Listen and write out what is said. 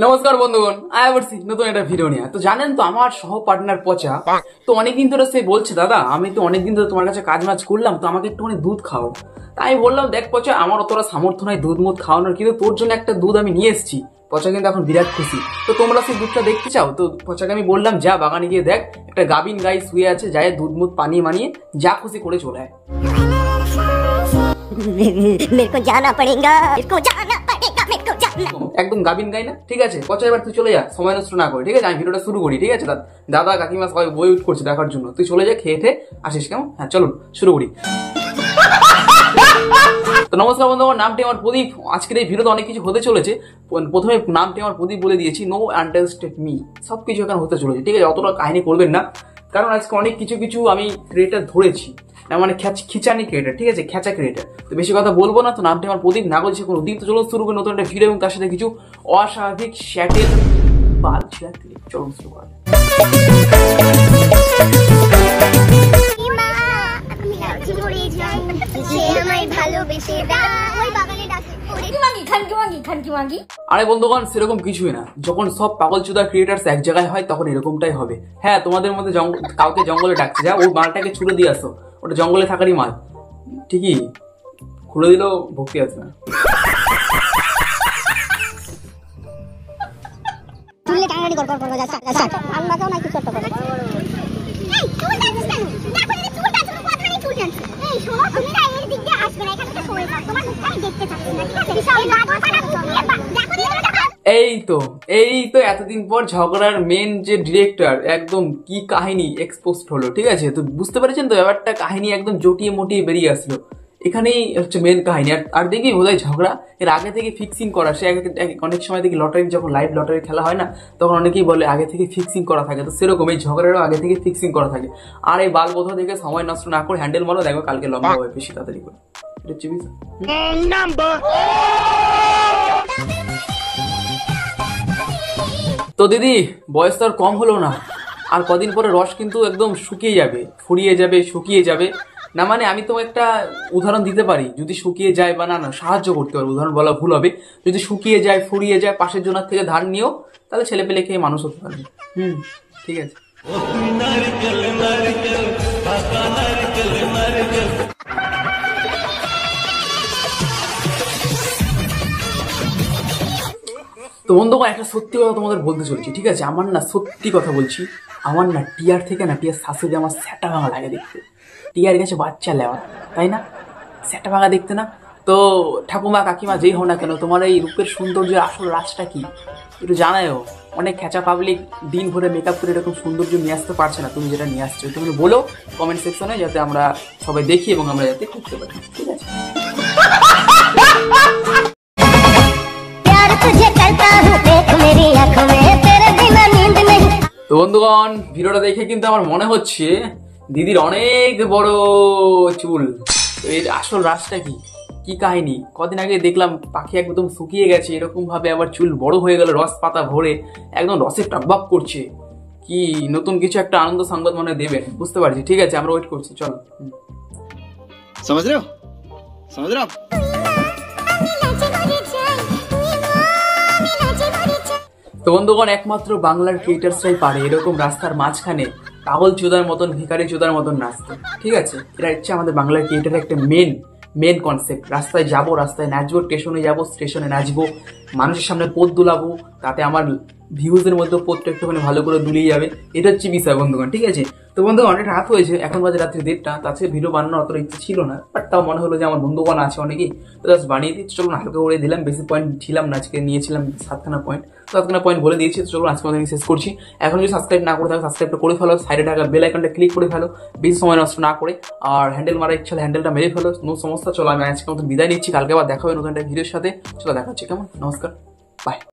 নমস্কার বন্ধুগণ, আয়া বলছি নতুন একটা ভিডিও নিয়ে। তো জানেন তো আমার সহ পার্টনার পচা তো অনেকদিন ধরে সে বলছে, দাদা আমি তো অনেকদিন ধরে তোমার কাছে কাজ মাজ করলাম, তো আমাকে একটুখানি দুধ খাও। তাই আমি বললাম, দেখ পচা, আমার অতটা সামর্থ্য নাই দুধ মুধ খাওয়ানোর, কিন্তু তোর জন্য একটা দুধ আমি নিয়ে এসেছি। পচা কিন্তু এখন বিরাট খুশি। তো তোমরা সেই দুধটা দেখতে চাও? তো পচাকে আমি বললাম, যা বাগানে গিয়ে দেখ, একটা গাবিন গাই শুয়ে আছে, যায় দুধ মুধ পানি মানিয়ে যা খুশি করে চলে আয়। मेरे को जाना पड़ेगा, मेरे को जाना पड़ेगा, मेरे को जाना। একদম গাবিন গাই না? ঠিক আছে পচা, এবার তুই চলে যা, সময় নষ্ট না করে। ঠিক আছে, আমি ভিডিওটা শুরু করি। ঠিক আছে, দাদা কাকিমা সবাই বই উঠ করছে দেখার জন্য, তুই চলে যা, খেয়ে খেয়ে আসিস, কেমন? হ্যাঁ চলুন শুরু করি। তো নমস্কার বন্ধু, আমার নামটি আমার প্রদীপ। আজকের এই ভিডিওতে অনেক কিছু হতে চলেছে। প্রথমে নামটি আমার প্রদীপ বলে দিয়েছি, নো আন্ডারস্ট্যান্ড মি, সবকিছু এখানে হতে চলেছে। ঠিক আছে, অতটা কাহিনী করবেন না, কারণ আজকে অনেক কিছু আমি ক্রিয়েটার ধরেছি, মানে খিচানি ক্রিয়েটার। ঠিক আছে, খেচা ক্রিয়েটার। তো বেশি কথা বলবো না, তো নামটি আমার প্রদীপ, না বলছি কোনো দ্বীপ। তো চলুন শুরু করি নতুন একটা ভিডিও এবং তার সাথে কিছু অস্বাভাবিক শ্যাটের বাল ছিঁড়া ক্লিপ। চলুন শুরু করা। আরে বন্ধুগণ, সেরকম কিছুই না। যখন সব পাগল চুদা ক্রিয়েটার্স এক জায়গায় হয় তখন এরকমটাই হবে। হ্যাঁ, তোমাদের মধ্যে কাউকে জঙ্গলে ডাকছে, যা ওই মালটাকে ছুড়ে দিয়ে আসো, ওটা জঙ্গলে থাকারই মাল। ঠিকই খুলে দিলেও ভক্তি আছে না। এই তো এতদিন পর ঝগড়ার মেন যে ডিরেক্টর একদম কি কাহিনী এক্সপোজড হলো। ঠিক আছে, তো বুঝতে পেরেছেন তো ব্যাপারটা, কাহিনী একদম জটিয়ে মোটিয়ে বেরিয়ে আসলো। এখানেই হচ্ছে মেন কাহিনী। আর দেখি বোধহয় ঝগড়া এর আগে থেকে ফিক্সিং করা। সে অনেক সময় দেখি লটারি, যখন লাইভ লটারি খেলা হয় না, তখন অনেকেই বলে আগে থেকে ফিক্সিং করা থাকে। তো সেরকম এই ঝগড়ারও আগে থেকে ফিক্সিং করা থাকে। আর এই বাল বোধা থেকে সময় নষ্ট না করে হ্যান্ডেল মারো, দেখো কালকে লম্বা হবে বেশি তাড়াতাড়ি করে। এটা হচ্ছে বিষয়। তো দিদি, বয়স তো আর কম হলো না, আর কদিন পরে রস কিন্তু একদম শুকিয়ে যাবে, ফুরিয়ে যাবে, শুকিয়ে যাবে। না মানে আমি তো একটা উদাহরণ দিতে পারি, যদি শুকিয়ে যায় বা না সাহায্য করতে পারবো, উদাহরণ বলা ভুল হবে। যদি শুকিয়ে যায়, ফুরিয়ে যায়, পাশের জনের থেকে ধার নিও, তাহলে ছেলে পেলে খেয়ে মানুষ হতে পারবে। ঠিক আছে। তো বন্ধুগণ, একটা সত্যি কথা তোমাদের বলতে চলছি। ঠিক আছে, আমার না সত্যি কথা বলছি, আমার না টিয়ার থেকে না টিয়ার শাশুড়ি আমার স্যাটা ভাঙা লাগে দেখতে। টিয়ার গেছে বাচ্চা লেওয়া, তাই না? স্যাটা ভাঙা দেখতে না? তো ঠাকুমা কাকিমা যেই হও না কেন, তোমার এই রূপের সৌন্দর্যের আসল রাজটা কি একটু জানায়ও। অনেক খেচা পাবলিক দিন ভরে মেকআপ করে এরকম সৌন্দর্য নিয়ে আসতে পারছে না, তুমি যেটা নিয়ে আসছো তুমি বলো কমেন্ট সেকশনে, যাতে আমরা সবাই দেখি এবং আমরা যাতে করতে পারি। ঠিক আছে। তো বন্ধুগণ, ভিডিওটা দেখে কিন্তু আমার মনে হচ্ছে দিদির অনেক বড় চুল। তো এর আসল রাজটা কি, কি কাহিনী? কদিন আগে দেখলাম পাখি একদম শুকিয়ে গেছে, এরকম ভাবে আবার চুল বড় হয়ে গেল, রস পাতা ভরে একদম রসে টকবক করছে। কি নতুন কিছু একটা আনন্দ সংবাদ মনে দেবেন, বুঝতে পারছি। ঠিক আছে, আমরা ওয়েট করছি, চলো। समझ रहे हो? তো বন্ধুগণ, একমাত্র বাংলার ক্রিয়েটার্সরাই পারে এরকম রাস্তার মাঝখানে পাগল চোদার মতন, ভিখারি চোদার মতন নাচতে। ঠিক আছে, এটা হচ্ছে আমাদের বাংলার ক্রিয়েটারের একটা মেন কনসেপ্ট। রাস্তায় যাবো, রাস্তায় নাচবো, স্টেশনে যাবো, স্টেশনে নাচবো, মানুষের সামনে পথ দুলাবো, তাতে আমার ভিউজের মধ্যে পথটা একটুখানি ভালো করে দুলিয়ে যাবে। এটা হচ্ছে বিষয় বন্ধুগণ। ঠিক আছে, তো বন্ধুগণ অনেক রাত হয়েছে, এখন বাজে রাত্রি 1:30। তাতে ভিডিও বানানোর অতটা ইচ্ছে ছিল না, বাট তাও মনে হলো যে আমার বন্ধুগণ আছে অনেকেই, তো জাস্ট বানিয়ে দিচ্ছি। চলুন হালকা করে দিলাম, বেশি পয়েন্ট ছিলাম না, আজকে নিয়েছিলাম 7খানা পয়েন্ট, তো 7খানা পয়েন্ট বলে দিয়েছি। তো চলুন আজকে আমি শেষ করছি। এখন যদি সাবস্ক্রাইব না করে থাকো, সাবস্ক্রাইবটা করে ফেলো, সাইডে থাকা বেল আইকনটা ক্লিক করে ফেলো, বেশি সময় নষ্ট না করে। আর হ্যান্ডেল মারা ইচ্ছা হ্যান্ডেলটা মেরে ফেলো, নো সমস্যা। চলো আমি আজকে মতন বিদায় নিচ্ছি, কালকে আবার দেখা হবে নতুন একটা ভিডিওর সাথে। চলো দেখা হচ্ছে, কেমন? নমস্কার, বাই।